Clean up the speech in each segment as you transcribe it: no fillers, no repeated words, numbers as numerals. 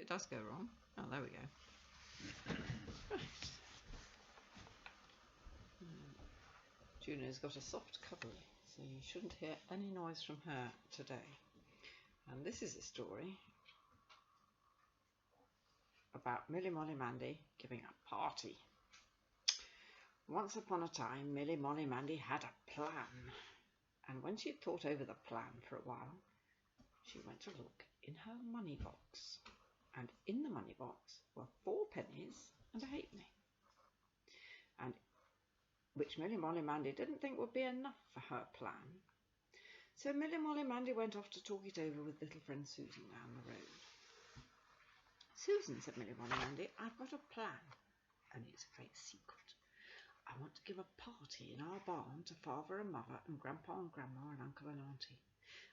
it does go wrong. Oh, there we go. Right. Juno's got a soft cuddle, so you shouldn't hear any noise from her today. And this is a story about Milly Molly Mandy giving a party. Once upon a time, Milly Molly Mandy had a plan, and when she'd thought over the plan for a while, she went to look in her money box, and in the money box were 4 pennies and a halfpenny, and which Milly Molly Mandy didn't think would be enough for her plan. So Milly Molly Mandy went off to talk it over with little friend Susan down the road. Susan, said Milly Molly Mandy, I've got a plan, and it's a great secret. I want to give a party in our barn to Father and Mother and Grandpa and Grandma and Uncle and Auntie.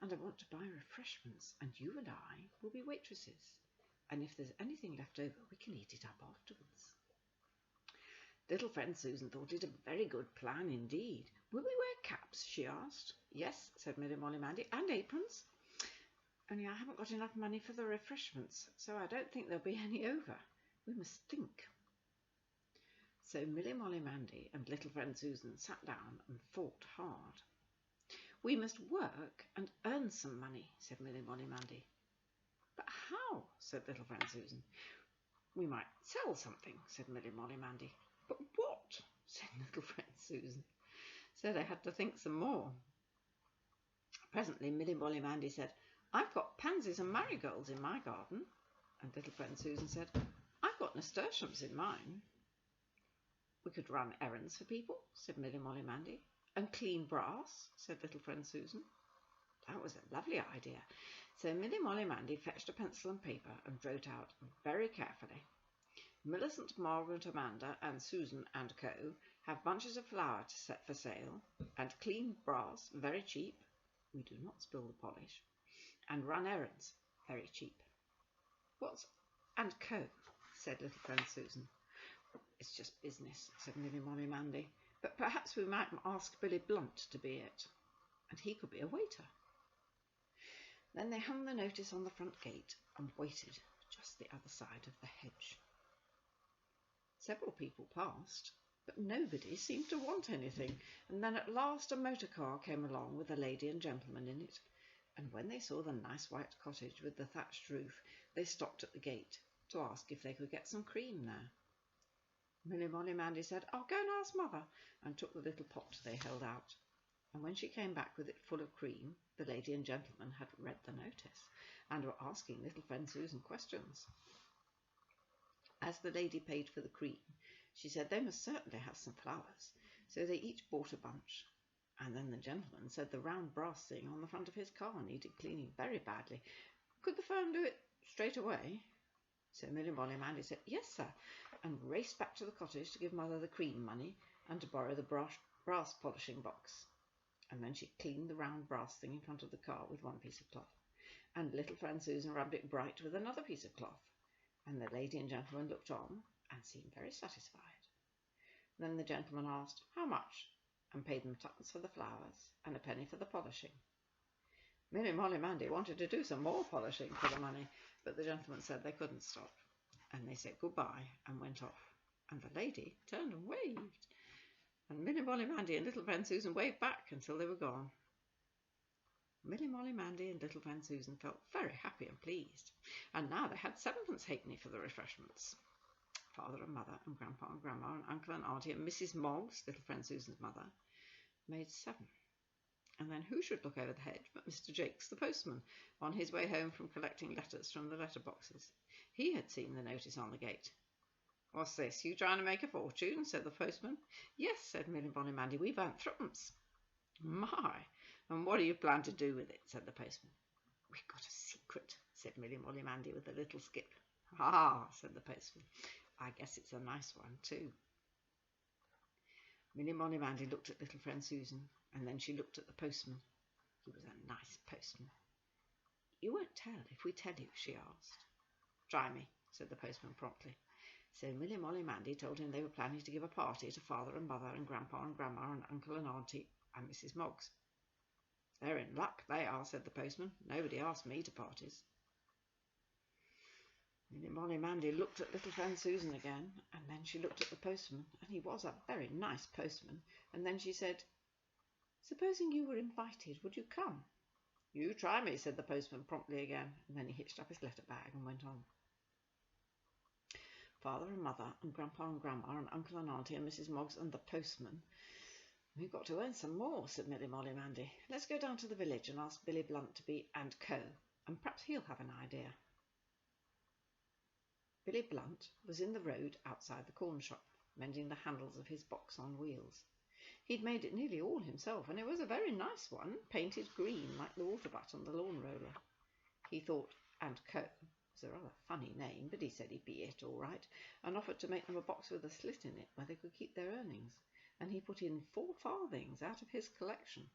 And I want to buy refreshments, and you and I will be waitresses. And if there's anything left over, we can eat it up afterwards. Little friend Susan thought it a very good plan indeed. Will we wear caps? She asked. Yes, said Milly Molly Mandy, and aprons. Only I haven't got enough money for the refreshments, so I don't think there'll be any over. We must think. So Milly Molly Mandy and little friend Susan sat down and thought hard. We must work and earn some money, said Milly Molly Mandy. But how? Said little friend Susan. We might sell something, said Milly Molly Mandy. But what? Said little friend Susan. So they had to think some more. Presently Milly Molly Mandy said, I've got pansies and marigolds in my garden. And little friend Susan said, I've got nasturtiums in mine. We could run errands for people, said Milly Molly Mandy. And clean brass, said little friend Susan. That was a lovely idea. So Milly Molly Mandy fetched a pencil and paper and wrote out very carefully, Millicent, Margaret, Amanda and Susan and Co. have bunches of flour to set for sale, and clean brass, very cheap, we do not spill the polish, and run errands, very cheap. What's and Co? Said little friend Susan. It's just business, said Milly Molly Mandy, but perhaps we might ask Billy Blunt to be it, and he could be a waiter. Then they hung the notice on the front gate and waited just the other side of the hedge. Several people passed, but nobody seemed to want anything, and then at last a motor car came along with a lady and gentleman in it, and when they saw the nice white cottage with the thatched roof, they stopped at the gate to ask if they could get some cream there. Milly Molly Mandy said, I'll go and ask Mother, and took the little pot they held out. And when she came back with it full of cream, the lady and gentleman had read the notice, and were asking little friend Susan questions. As the lady paid for the cream, she said they must certainly have some flowers, so they each bought a bunch. And then the gentleman said the round brass thing on the front of his car needed cleaning very badly. Could the firm do it straight away? So Milly Molly Mandy said, yes, sir, and raced back to the cottage to give Mother the cream money and to borrow the brass polishing box. And then she cleaned the round brass thing in front of the car with one piece of cloth, and little friend Susan rubbed it bright with another piece of cloth, and the lady and gentleman looked on and seemed very satisfied. Then the gentleman asked, how much? And paid them 2pence for the flowers and a penny for the polishing. Milly Molly Mandy wanted to do some more polishing for the money, but the gentleman said they couldn't stop, and they said goodbye and went off, and the lady turned and waved, and Milly Molly Mandy and little friend Susan waved back until they were gone. Milly Molly Mandy and little friend Susan felt very happy and pleased, and now they had 7pence halfpenny for the refreshments. Father and Mother and Grandpa and Grandma and Uncle and Auntie and Mrs. Moggs, little friend Susan's mother, made 7. And then who should look over the hedge but Mr. Jakes, the postman, on his way home from collecting letters from the letter boxes. He had seen the notice on the gate. What's this, you trying to make a fortune? Said the postman. Yes, said Milly Molly Mandy, we've earned 3pence. My, and what do you plan to do with it? Said the postman. We've got a secret, said Milly Molly Mandy with a little skip. Ah, said the postman, I guess it's a nice one too. Milly Molly Mandy looked at little friend Susan, and then she looked at the postman. He was a nice postman. You won't tell if we tell you? She asked. Try me, said the postman promptly. So Milly Molly Mandy told him they were planning to give a party to Father and Mother and Grandpa and Grandma and Uncle and Auntie and Mrs. Moggs. They're in luck, they are, said the postman. Nobody asked me to parties. MillyMollyMandy looked at little friend Susan again, and then she looked at the postman, and he was a very nice postman, and then she said, "Supposing you were invited, would you come?" "You try me," said the postman promptly again, and then he hitched up his letter bag and went on. Father and Mother and Grandpa and Grandma and Uncle and Auntie and Mrs. Moggs and the postman. "We've got to earn some more," said MillyMollyMandy. "Let's go down to the village and ask Billy Blunt to be and co, and perhaps he'll have an idea." Billy Blunt was in the road outside the corn shop, mending the handles of his box on wheels. He'd made it nearly all himself, and it was a very nice one, painted green like the water butt on the lawn roller. He thought "and Co." was a rather funny name, but he said he'd be it all right, and offered to make them a box with a slit in it where they could keep their earnings, and he put in 4 farthings out of his collection.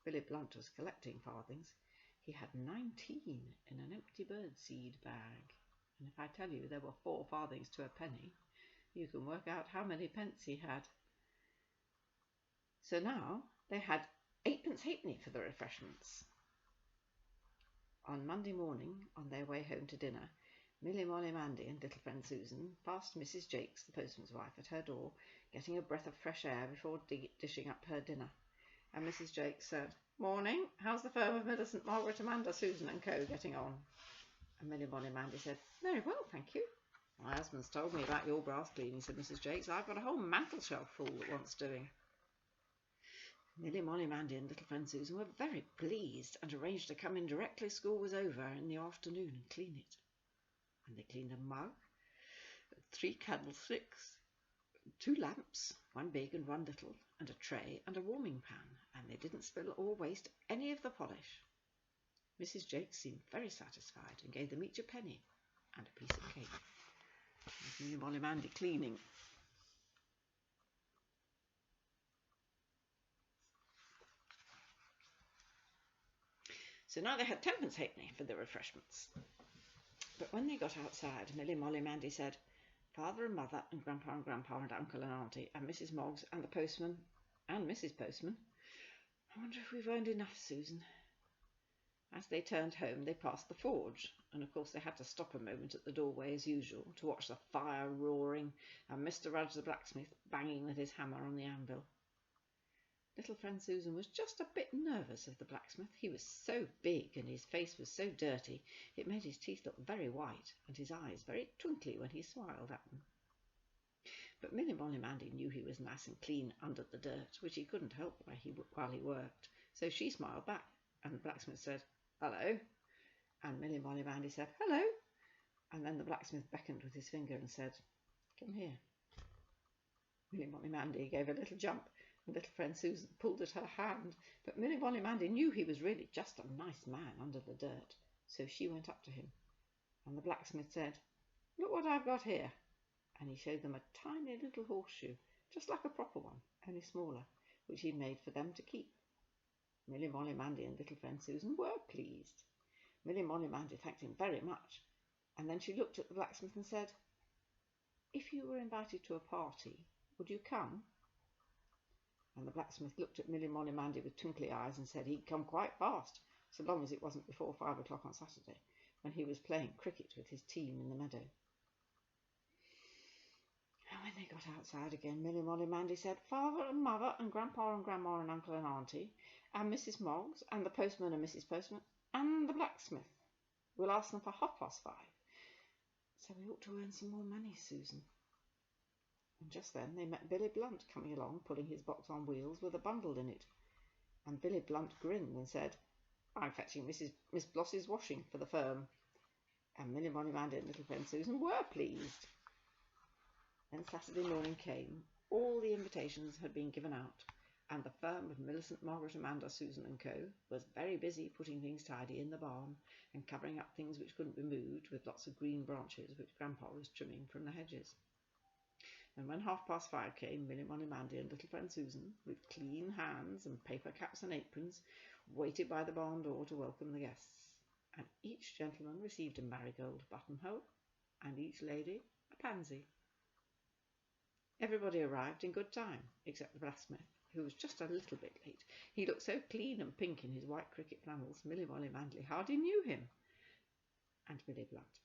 Billy Blunt was collecting farthings. He had 19 in an empty birdseed bag, and if I tell you there were 4 farthings to a penny, you can work out how many pence he had. So now they had 8 halfpenny for the refreshments. On Monday morning, on their way home to dinner, MillyMollyMandy and little friend Susan passed Mrs. Jakes, the postman's wife, at her door, getting a breath of fresh air before dishing up her dinner. And Mrs. Jakes said, "Morning, how's the firm of Millicent, Margaret, Amanda, Susan and Co. getting on?" And MillyMollyMandy said, "Very well, thank you." "My husband's told me about your brass cleaning," said Mrs. Jakes. "I've got a whole mantel shelf full that wants doing." MillyMollyMandy and little friend Susan were very pleased, and arranged to come in directly school was over in the afternoon and clean it. And they cleaned a mug, 3 candlesticks, 2 lamps, 1 big and 1 little, and a tray and a warming pan, and they didn't spill or waste any of the polish. Mrs. Jakes seemed very satisfied and gave them each a penny and a piece of cake. MillyMollyMandy cleaning. So now they had 10 halfpenny for the refreshments. But when they got outside, MillyMollyMandy said, "Father and Mother and Grandpa and Uncle and Auntie and Mrs. Moggs and the postman and Mrs. Postman, I wonder if we've earned enough, Susan." As they turned home, they passed the forge, and of course they had to stop a moment at the doorway as usual to watch the fire roaring and Mr. Rudge the blacksmith banging with his hammer on the anvil. Little friend Susan was just a bit nervous of the blacksmith. He was so big and his face was so dirty it made his teeth look very white and his eyes very twinkly when he smiled at them. But MillyMollyMandy knew he was nice and clean under the dirt, which he couldn't help while he worked, so she smiled back, and the blacksmith said, "Hello," and MillyMollyMandy said, "Hello," and then the blacksmith beckoned with his finger and said, "Come here." MillyMollyMandy gave a little jump, and little friend Susan pulled at her hand, but MillyMollyMandy knew he was really just a nice man under the dirt, so she went up to him, and the blacksmith said, "Look what I've got here," and he showed them a tiny little horseshoe, just like a proper one, only smaller, which he'd made for them to keep. MillyMollyMandy and little friend Susan were pleased. MillyMollyMandy thanked him very much, and then she looked at the blacksmith and said, "If you were invited to a party, would you come?" And the blacksmith looked at MillyMollyMandy with twinkly eyes and said he'd come quite fast, so long as it wasn't before 5 o'clock on Saturday, when he was playing cricket with his team in the meadow. And when they got outside again, MillyMollyMandy said, "Father and Mother and Grandpa and Grandma and Uncle and Auntie and Mrs. Moggs and the postman and Mrs. Postman and the blacksmith. We'll ask them for 5:30. So we ought to earn some more money, Susan." And just then they met Billy Blunt coming along, pulling his box on wheels with a bundle in it. And Billy Blunt grinned and said, "I'm fetching Miss Bloss's washing for the firm." And MillyMollyMandy and little friend Susan were pleased. Then Saturday morning came. All the invitations had been given out, and the firm of Millicent, Margaret, Amanda, Susan and Co. was very busy putting things tidy in the barn and covering up things which couldn't be moved with lots of green branches which Grandpa was trimming from the hedges. And when 5:30 came, MillyMollyMandy and little friend Susan, with clean hands and paper caps and aprons, waited by the barn door to welcome the guests, and each gentleman received a marigold buttonhole, and each lady a pansy. Everybody arrived in good time, except the blacksmith, who was just a little bit late. He looked so clean and pink in his white cricket flannels, MillyMollyMandy hardly knew him, and Billy Blunt.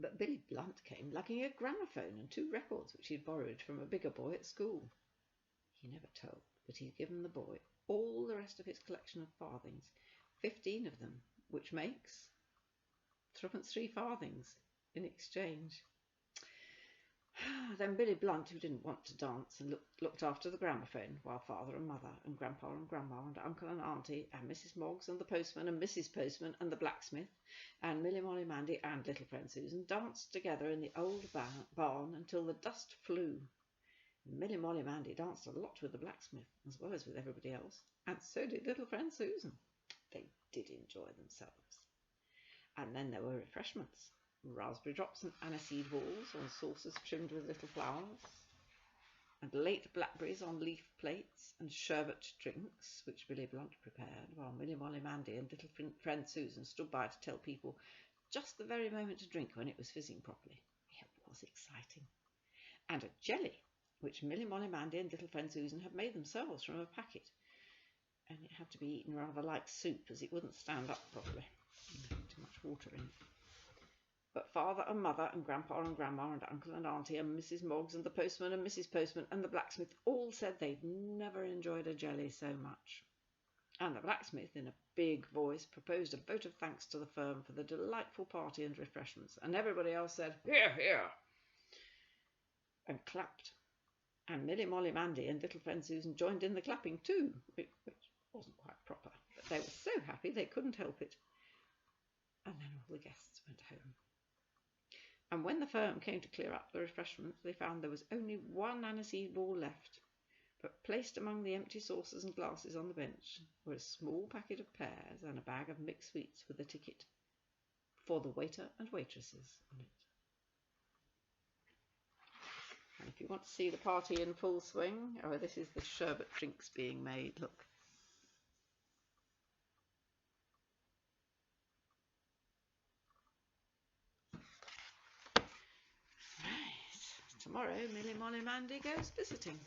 But Billy Blunt came lugging a gramophone and 2 records which he'd borrowed from a bigger boy at school. He never told, but he'd given the boy all the rest of his collection of farthings, 15 of them, which makes 3 farthings in exchange. Then Billy Blunt, who didn't want to dance, and looked after the gramophone, while Father and Mother and Grandpa and Grandma and Uncle and Auntie and Mrs. Moggs and the postman and Mrs. Postman and the blacksmith and Milly Molly Mandy and little friend Susan danced together in the old barn until the dust flew. Milly Molly Mandy danced a lot with the blacksmith as well as with everybody else, and so did little friend Susan. They did enjoy themselves. And then there were refreshments. Raspberry drops and aniseed balls on saucers trimmed with little flowers, and late blackberries on leaf plates, and sherbet drinks, which Billy Blunt prepared, while Milly Molly Mandy and little friend Susan stood by to tell people just the very moment to drink when it was fizzing properly. It was exciting. And a jelly, which Milly Molly Mandy and little friend Susan had made themselves from a packet, and it had to be eaten rather like soup, as it wouldn't stand up properly. Too much water in it. But Father and Mother and Grandpa and Grandma and Uncle and Auntie and Mrs. Moggs and the postman and Mrs. Postman and the blacksmith all said they'd never enjoyed a jelly so much. And the blacksmith, in a big voice, proposed a vote of thanks to the firm for the delightful party and refreshments, and everybody else said, "Hear, hear," and clapped. And Milly Molly Mandy and little friend Susan joined in the clapping too, which wasn't quite proper, but they were so happy they couldn't help it. And then all the guests went home. And when the firm came to clear up the refreshments, they found there was only 1 aniseed ball left, but placed among the empty saucers and glasses on the bench were a small packet of pears and a bag of mixed sweets with a ticket for the waiter and waitresses on it. And if you want to see the party in full swing, this is the sherbet drinks being made, look. Tomorrow, Milly Molly Mandy goes visiting.